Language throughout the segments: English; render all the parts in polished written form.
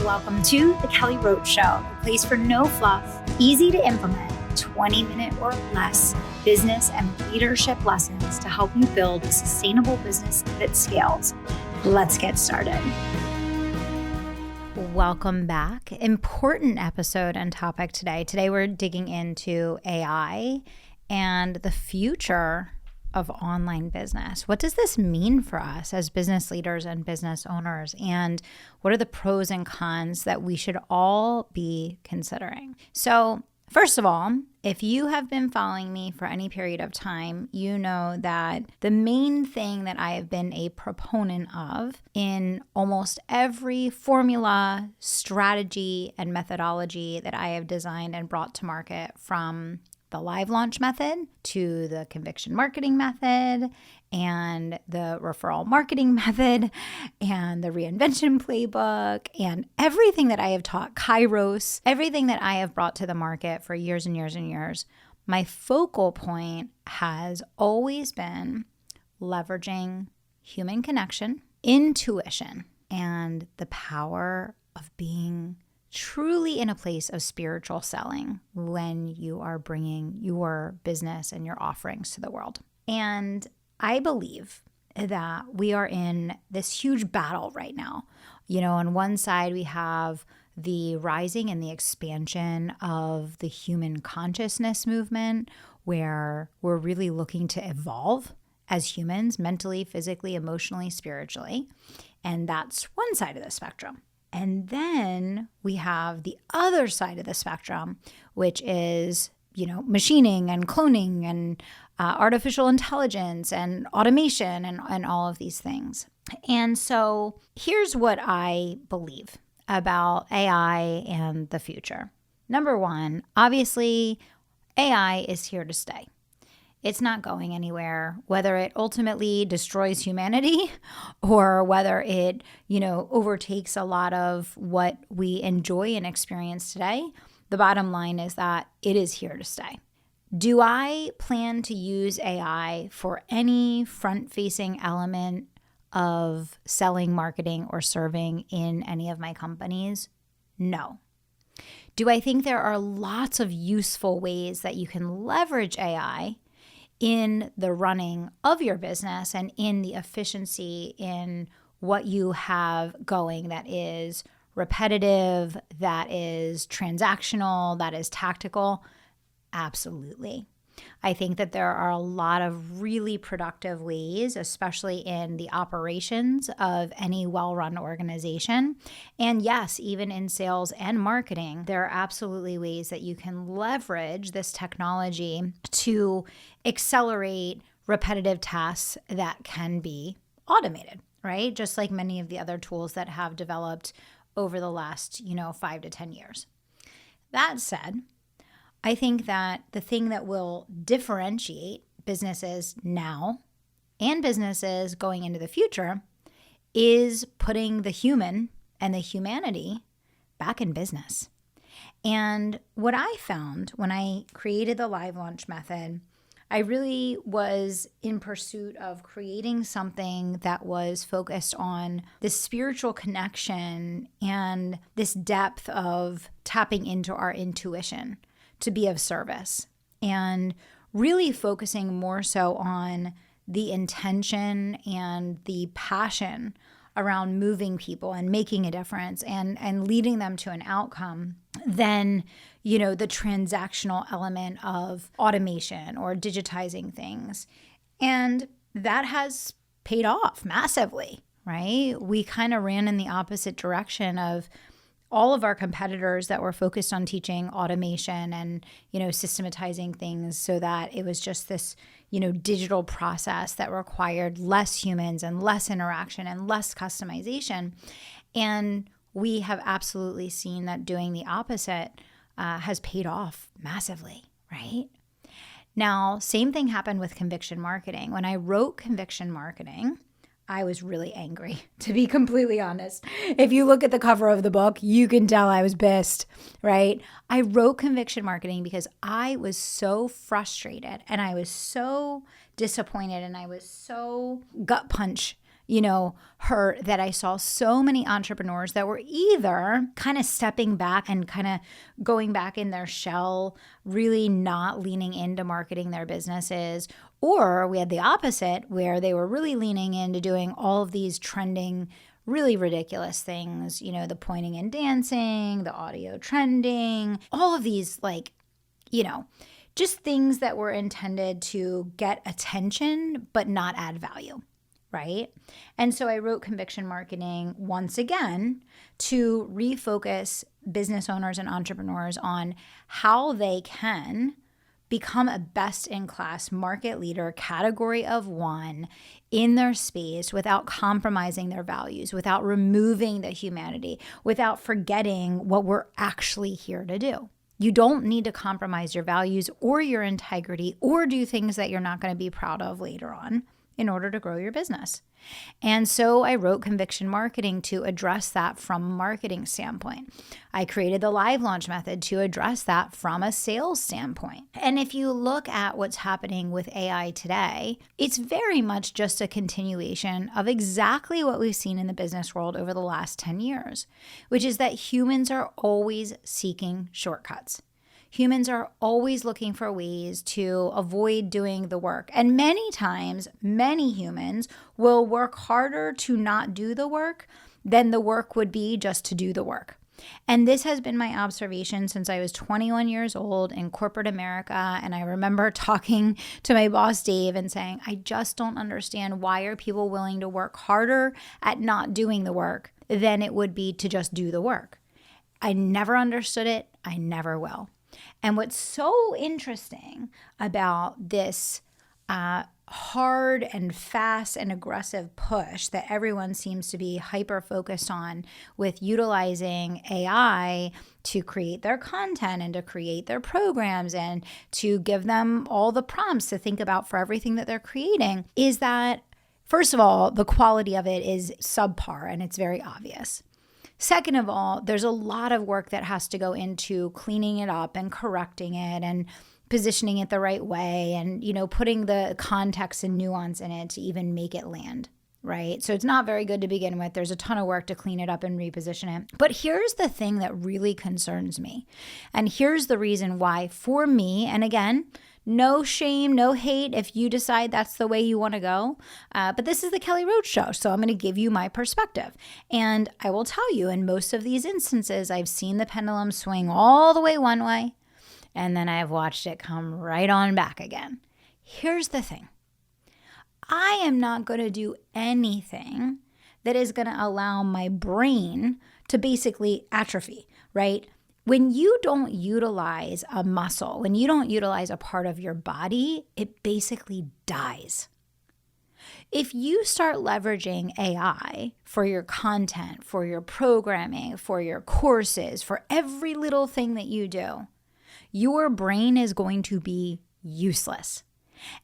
welcome to the Kelly Roach Show, a place for no fluff, easy to implement, 20-minute or less business and leadership lessons to help you build a sustainable business that scales. Let's get started. Welcome back. Important episode and topic today. Today we're digging into AI and the future of online business. What does this mean for us as business leaders and business owners? And what are the pros and cons that we should all be considering? So, first of all, if you have been following me for any period of time, you know that the main thing that I have been a proponent of in almost every formula, strategy, and methodology that I have designed and brought to market, from the live launch method to the conviction marketing method and the referral marketing method and the reinvention playbook and everything that I have taught, Kairos, everything that I have brought to the market for years and years and years, my focal point has always been leveraging human connection, intuition, and the power of being truly in a place of spiritual selling when you are bringing your business and your offerings to the world. And I believe that we are in this huge battle right now. You know, on one side, we have the rising and the expansion of the human consciousness movement, where we're really looking to evolve as humans, mentally, physically, emotionally, spiritually. And that's one side of the spectrum. And then we have the other side of the spectrum, which is, machining and cloning and artificial intelligence and automation and all of these things. And so here's what I believe about AI and the future. Number one, obviously, AI is here to stay. It's not going anywhere, whether it ultimately destroys humanity or whether it, overtakes a lot of what we enjoy and experience today. The bottom line is that it is here to stay. Do I plan to use AI for any front-facing element of selling, marketing, or serving in any of my companies? No. Do I think there are lots of useful ways that you can leverage AI in the running of your business and in the efficiency in what you have going that is repetitive, that is transactional, that is tactical? Absolutely. I think that there are a lot of really productive ways, especially in the operations of any well-run organization. And yes, even in sales and marketing, there are absolutely ways that you can leverage this technology to accelerate repetitive tasks that can be automated, right? Just like many of the other tools that have developed over the last, 5 to 10 years. That said, I think that the thing that will differentiate businesses now and businesses going into the future is putting the human and the humanity back in business. And what I found when I created the live launch method, I really was in pursuit of creating something that was focused on this spiritual connection and this depth of tapping into our intuition to be of service, and really focusing more so on the intention and the passion around moving people and making a difference and leading them to an outcome than, the transactional element of automation or digitizing things. And that has paid off massively, right? We kind of ran in the opposite direction of all of our competitors that were focused on teaching automation and, systematizing things so that it was just this, digital process that required less humans and less interaction and less customization. And we have absolutely seen that doing the opposite has paid off massively, right? Now, same thing happened with conviction marketing. When I wrote conviction marketing, I was really angry, to be completely honest. If you look at the cover of the book, you can tell I was pissed, right? I wrote conviction marketing because I was so frustrated and I was so disappointed and I was so gut punch, that I saw so many entrepreneurs that were either kind of stepping back and kind of going back in their shell, really not leaning into marketing their businesses, or we had the opposite where they were really leaning into doing all of these trending, really ridiculous things, the pointing and dancing, the audio trending, all of these just things that were intended to get attention but not add value, right? And so I wrote Conviction Marketing once again to refocus business owners and entrepreneurs on how they can become a best-in-class market leader, category of one in their space without compromising their values, without removing the humanity, without forgetting what we're actually here to do. You don't need to compromise your values or your integrity or do things that you're not going to be proud of later on in order to grow your business. And so I wrote Conviction Marketing to address that from a marketing standpoint. I created the live launch method to address that from a sales standpoint. And if you look at what's happening with AI today, it's very much just a continuation of exactly what we've seen in the business world over the last 10 years, which is that humans are always seeking shortcuts. Humans are always looking for ways to avoid doing the work. And many times, many humans will work harder to not do the work than the work would be just to do the work. And this has been my observation since I was 21 years old in corporate America. And I remember talking to my boss, Dave, and saying, I just don't understand why are people willing to work harder at not doing the work than it would be to just do the work. I never understood it. I never will. And what's so interesting about this hard and fast and aggressive push that everyone seems to be hyper-focused on with utilizing AI to create their content and to create their programs and to give them all the prompts to think about for everything that they're creating is that, first of all, the quality of it is subpar and it's very obvious. Second of all, there's a lot of work that has to go into cleaning it up and correcting it and positioning it the right way and, putting the context and nuance in it to even make it land, right? So it's not very good to begin with. There's a ton of work to clean it up and reposition it. But here's the thing that really concerns me. And here's the reason why for me, and again, no shame, no hate if you decide that's the way you want to go. But this is the Kelly Roach Show, so I'm going to give you my perspective. And I will tell you, in most of these instances, I've seen the pendulum swing all the way one way, and then I've watched it come right on back again. Here's the thing. I am not going to do anything that is going to allow my brain to basically atrophy, right? When you don't utilize a muscle, when you don't utilize a part of your body, it basically dies. If you start leveraging AI for your content, for your programming, for your courses, for every little thing that you do, your brain is going to be useless.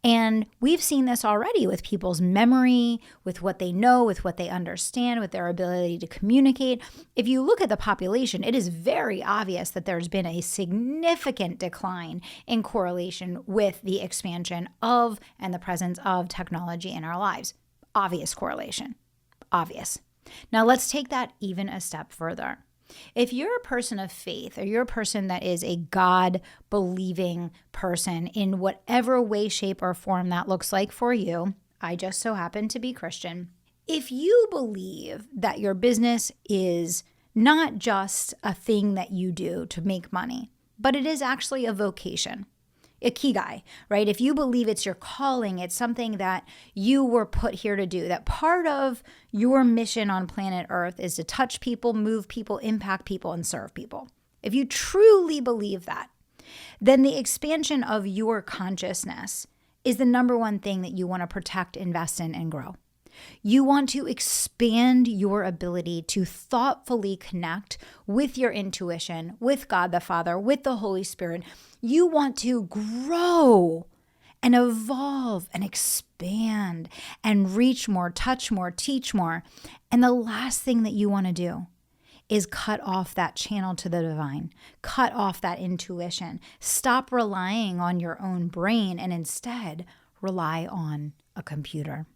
And we've seen this already with people's memory, with what they know, with what they understand, with their ability to communicate. If you look at the population, it is very obvious that there's been a significant decline in correlation with the expansion of and the presence of technology in our lives. Obvious correlation. Obvious. Now let's take that even a step further. If you're a person of faith or you're a person that is a God-believing person in whatever way, shape, or form that looks like for you, I just so happen to be Christian. If you believe that your business is not just a thing that you do to make money, but it is actually a vocation, ikigai, right? If you believe it's your calling, it's something that you were put here to do, that part of your mission on planet Earth is to touch people, move people, impact people, and serve people. If you truly believe that, then the expansion of your consciousness is the number one thing that you want to protect, invest in, and grow. You want to expand your ability to thoughtfully connect with your intuition, with God the Father, with the Holy Spirit. You want to grow and evolve and expand and reach more, touch more, teach more. And the last thing that you want to do is cut off that channel to the divine, cut off that intuition. Stop relying on your own brain and instead rely on a computer.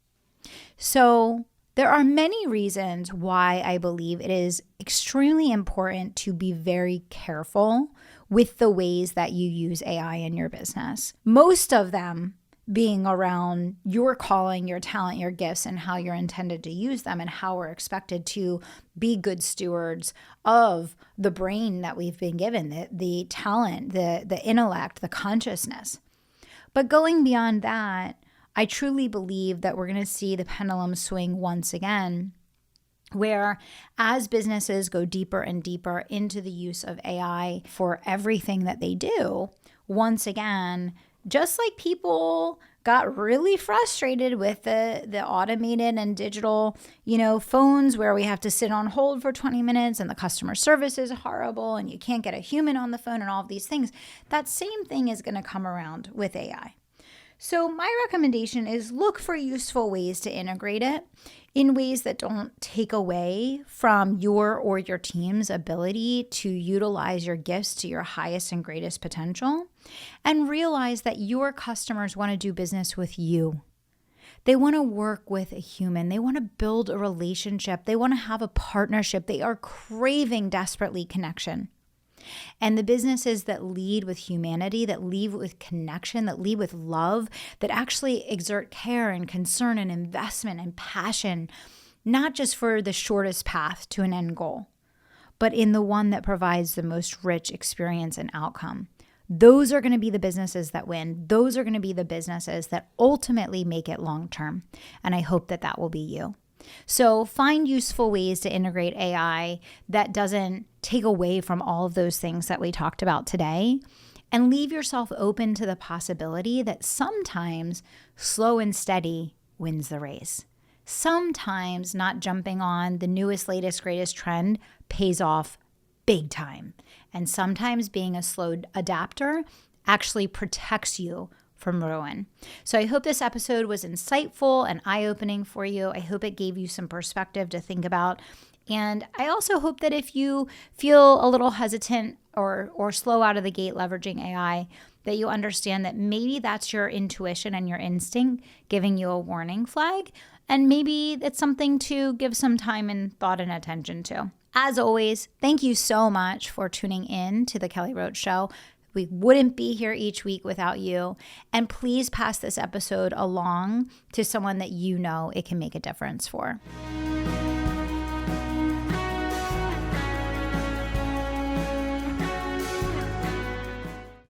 So There are many reasons why I believe it is extremely important to be very careful with the ways that you use AI in your business. Most of them being around your calling, your talent, your gifts, and how you're intended to use them, and how we're expected to be good stewards of the brain that we've been given, the talent, the intellect, the consciousness. But going beyond that, I truly believe that we're going to see the pendulum swing once again, where as businesses go deeper and deeper into the use of AI for everything that they do, once again, just like people got really frustrated with the automated and digital, phones where we have to sit on hold for 20 minutes and the customer service is horrible and you can't get a human on the phone and all of these things, that same thing is going to come around with AI. So my recommendation is look for useful ways to integrate it in ways that don't take away from your or your team's ability to utilize your gifts to your highest and greatest potential, and realize that your customers want to do business with you. They want to work with a human. They want to build a relationship. They want to have a partnership. They are craving desperately connection. And the businesses that lead with humanity, that lead with connection, that lead with love, that actually exert care and concern and investment and passion, not just for the shortest path to an end goal, but in the one that provides the most rich experience and outcome. Those are going to be the businesses that win. Those are going to be the businesses that ultimately make it long term. And I hope that will be you. So find useful ways to integrate AI that doesn't take away from all of those things that we talked about today, and leave yourself open to the possibility that sometimes slow and steady wins the race. Sometimes not jumping on the newest, latest, greatest trend pays off big time. And sometimes being a slow adapter actually protects you from ruin. So I hope this episode was insightful and eye-opening for you. I hope it gave you some perspective to think about. And I also hope that if you feel a little hesitant or slow out of the gate leveraging AI, that you understand that maybe that's your intuition and your instinct giving you a warning flag. And maybe it's something to give some time and thought and attention to. As always, thank you so much for tuning in to the Kelly Roach Show. We wouldn't be here each week without you. And please pass this episode along to someone that you know it can make a difference for.